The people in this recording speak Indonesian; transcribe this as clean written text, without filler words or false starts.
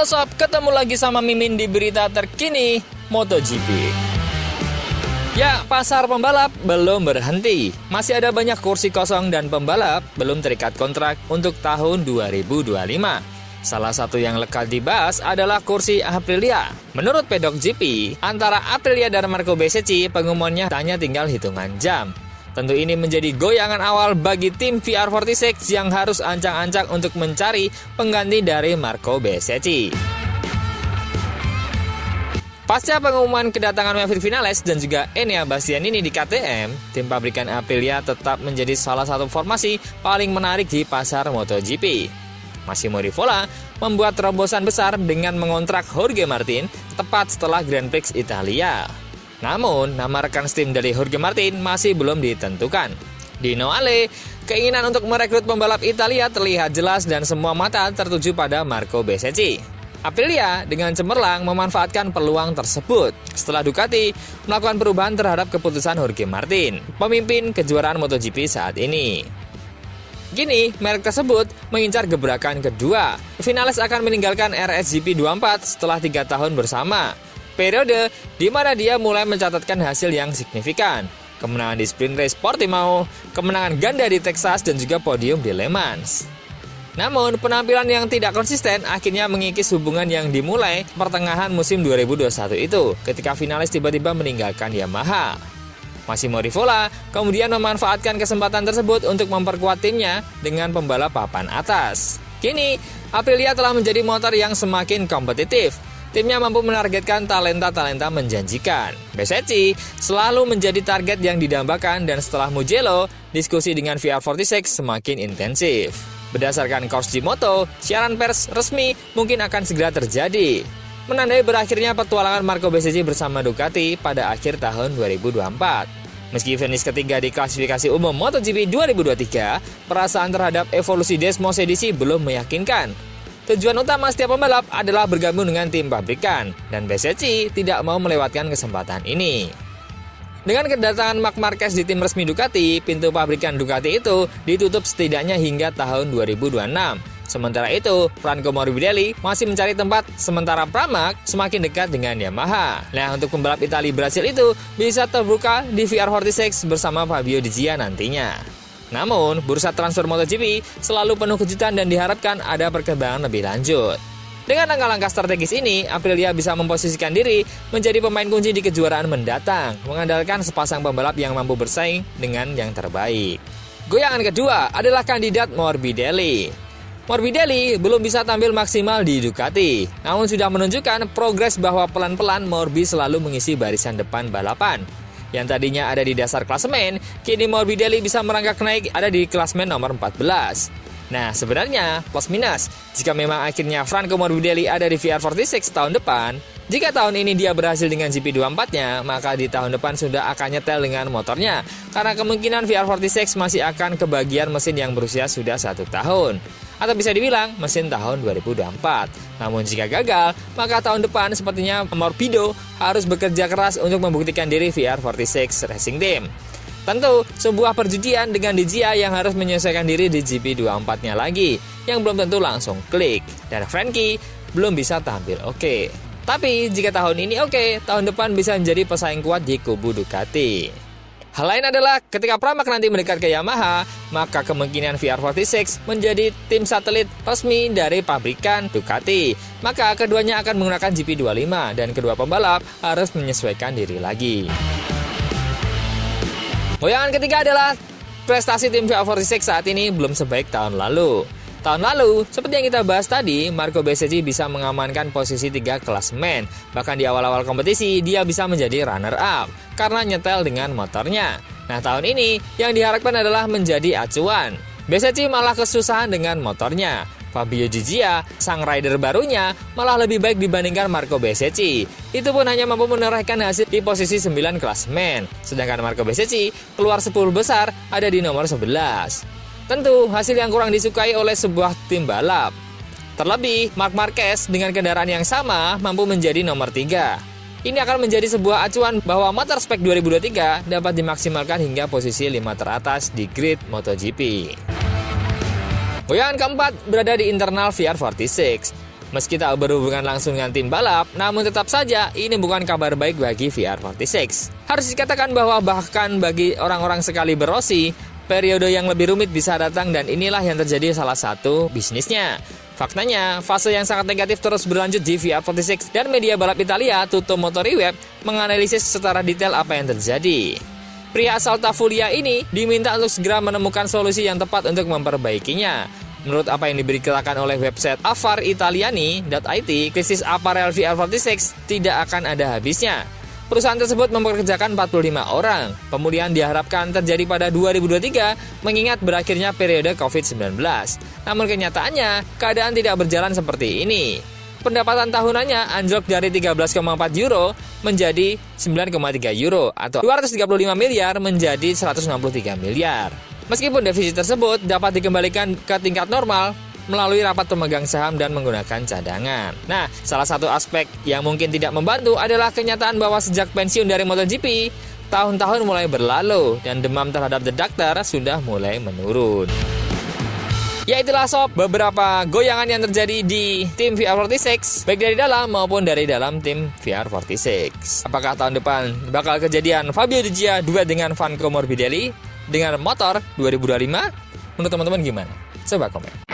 Halo sob, ketemu lagi sama Mimin di berita terkini MotoGP. Ya, pasar pembalap belum berhenti. Masih ada banyak kursi kosong dan pembalap belum terikat kontrak untuk tahun 2025. Salah satu yang lekal dibahas adalah kursi Aprilia. Menurut pedok GP, antara Aprilia dan Marco Bezzecchi pengumumannya hanya tinggal hitungan jam. Tentu ini menjadi goyangan awal bagi tim VR46 yang harus ancang-ancang untuk mencari pengganti dari Marco Bezzecchi. Pasca pengumuman kedatangan Maverick Viñales dan juga Enea Bastianini di KTM, tim pabrikan Aprilia tetap menjadi salah satu formasi paling menarik di pasar MotoGP. Massimo Rivola membuat terobosan besar dengan mengontrak Jorge Martin tepat setelah Grand Prix Italia. Namun, nama rekan tim dari Jorge Martin masih belum ditentukan. Di Noale, keinginan untuk merekrut pembalap Italia terlihat jelas dan semua mata tertuju pada Marco Bezzecchi. Aprilia dengan cemerlang memanfaatkan peluang tersebut setelah Ducati melakukan perubahan terhadap keputusan Jorge Martin, pemimpin kejuaraan MotoGP saat ini. Kini, merek tersebut mengincar gebrakan kedua. Viñales akan meninggalkan RSGP 24 setelah 3 tahun bersama. Periode di mana dia mulai mencatatkan hasil yang signifikan. Kemenangan di Sprint Race Portimao, kemenangan ganda di Texas, dan juga podium di Le Mans. Namun, penampilan yang tidak konsisten akhirnya mengikis hubungan yang dimulai pertengahan musim 2021 itu ketika Viñales tiba-tiba meninggalkan Yamaha. Massimo Rivola kemudian memanfaatkan kesempatan tersebut untuk memperkuat timnya dengan pembalap papan atas. Kini, Aprilia telah menjadi motor yang semakin kompetitif. Timnya mampu menargetkan talenta-talenta menjanjikan. Bezzecchi selalu menjadi target yang didambakan dan setelah Mugello, diskusi dengan VR46 semakin intensif. Berdasarkan Course Gmoto, siaran pers resmi mungkin akan segera terjadi, menandai berakhirnya petualangan Marco Bezzecchi bersama Ducati pada akhir tahun 2024. Meski finish ketiga di klasifikasi umum MotoGP 2023, perasaan terhadap evolusi Desmos edisi belum meyakinkan. Tujuan utama setiap pembalap adalah bergabung dengan tim pabrikan, dan Bezzecchi tidak mau melewatkan kesempatan ini. Dengan kedatangan Marc Marquez di tim resmi Ducati, pintu pabrikan Ducati itu ditutup setidaknya hingga tahun 2026. Sementara itu, Franco Morbidelli masih mencari tempat, sementara Pramac semakin dekat dengan Yamaha. Nah, untuk pembalap Italia Brasil itu bisa terbuka di VR46 bersama Fabio Di Gia nantinya. Namun, bursa transfer MotoGP selalu penuh kejutan dan diharapkan ada perkembangan lebih lanjut. Dengan langkah-langkah strategis ini, Aprilia bisa memposisikan diri menjadi pemain kunci di kejuaraan mendatang, mengandalkan sepasang pembalap yang mampu bersaing dengan yang terbaik. Goyangan kedua adalah kandidat Morbidelli. Morbidelli belum bisa tampil maksimal di Ducati, namun sudah menunjukkan progres bahwa pelan-pelan Morbi selalu mengisi barisan depan balapan. Yang tadinya ada di dasar klasemen, kini Morbidelli bisa merangkak naik ada di klasemen nomor 14. Nah, sebenarnya plus minus, jika memang akhirnya Franco Morbidelli ada di VR46 tahun depan, jika tahun ini dia berhasil dengan GP24-nya, maka di tahun depan sudah akan nyetel dengan motornya, karena kemungkinan VR46 masih akan kebagian mesin yang berusia sudah 1 tahun. Atau bisa dibilang mesin tahun 2024. Namun jika gagal, maka tahun depan sepertinya Morbido harus bekerja keras untuk membuktikan diri VR46 Racing Team. Tentu, sebuah perjudian dengan Di Gia yang harus menyesuaikan diri di GP24-nya lagi, yang belum tentu langsung klik. Dan Frankie belum bisa tampil oke. Tapi jika tahun ini oke, tahun depan bisa menjadi pesaing kuat di kubu Ducati. Hal lain adalah ketika Pramac nanti mendekat ke Yamaha, maka kemungkinan VR46 menjadi tim satelit resmi dari pabrikan Ducati. Maka keduanya akan menggunakan GP25 dan kedua pembalap harus menyesuaikan diri lagi. Goyangan ketiga adalah prestasi tim VR46 saat ini belum sebaik tahun lalu. Tahun lalu, seperti yang kita bahas tadi, Marco Bezzecchi bisa mengamankan posisi 3 klasemen. Bahkan di awal-awal kompetisi, dia bisa menjadi runner-up karena nyetel dengan motornya. Nah, tahun ini yang diharapkan adalah menjadi acuan. Bezzecchi malah kesusahan dengan motornya. Fabio Di Gia, sang rider barunya, malah lebih baik dibandingkan Marco Bezzecchi. Itu pun hanya mampu menorehkan hasil di posisi 9 klasemen. Sedangkan Marco Bezzecchi keluar 10 besar ada di nomor 11. Tentu, hasil yang kurang disukai oleh sebuah tim balap. Terlebih, Marc Marquez dengan kendaraan yang sama mampu menjadi nomor 3. Ini akan menjadi sebuah acuan bahwa motor spek 2023 dapat dimaksimalkan hingga posisi 5 teratas di grid MotoGP. Goyangan keempat berada di internal VR46. Meski tak berhubungan langsung dengan tim balap, namun tetap saja ini bukan kabar baik bagi VR46. Harus dikatakan bahwa bahkan bagi orang-orang sekaliber Rossi, periode yang lebih rumit bisa datang dan inilah yang terjadi salah satu bisnisnya. Faktanya, fase yang sangat negatif terus berlanjut di VR46 dan media balap Italia Tutto Motori Web menganalisis secara detail apa yang terjadi. Pria asal Tafulia ini diminta untuk segera menemukan solusi yang tepat untuk memperbaikinya. Menurut apa yang diberitakan oleh website affaritaliani.it, krisis aparel VR46 tidak akan ada habisnya. Perusahaan tersebut mempekerjakan 45 orang. Pemulihan diharapkan terjadi pada 2023 mengingat berakhirnya periode COVID-19. Namun kenyataannya, keadaan tidak berjalan seperti ini. Pendapatan tahunannya anjlok dari 13,4 euro menjadi 9,3 euro atau 235 miliar menjadi 163 miliar. Meskipun defisit tersebut dapat dikembalikan ke tingkat normal melalui rapat pemegang saham dan menggunakan cadangan. Nah, salah satu aspek yang mungkin tidak membantu adalah kenyataan bahwa sejak pensiun dari MotoGP, tahun-tahun mulai berlalu dan demam terhadap The Doctor sudah mulai menurun. Ya itulah sob, beberapa goyangan yang terjadi di tim VR46, baik dari dalam maupun dari dalam tim VR46. Apakah tahun depan bakal kejadian Fabio Di Gia duet dengan Franco Morbidelli dengan motor 2025? Menurut teman-teman gimana? Coba komen.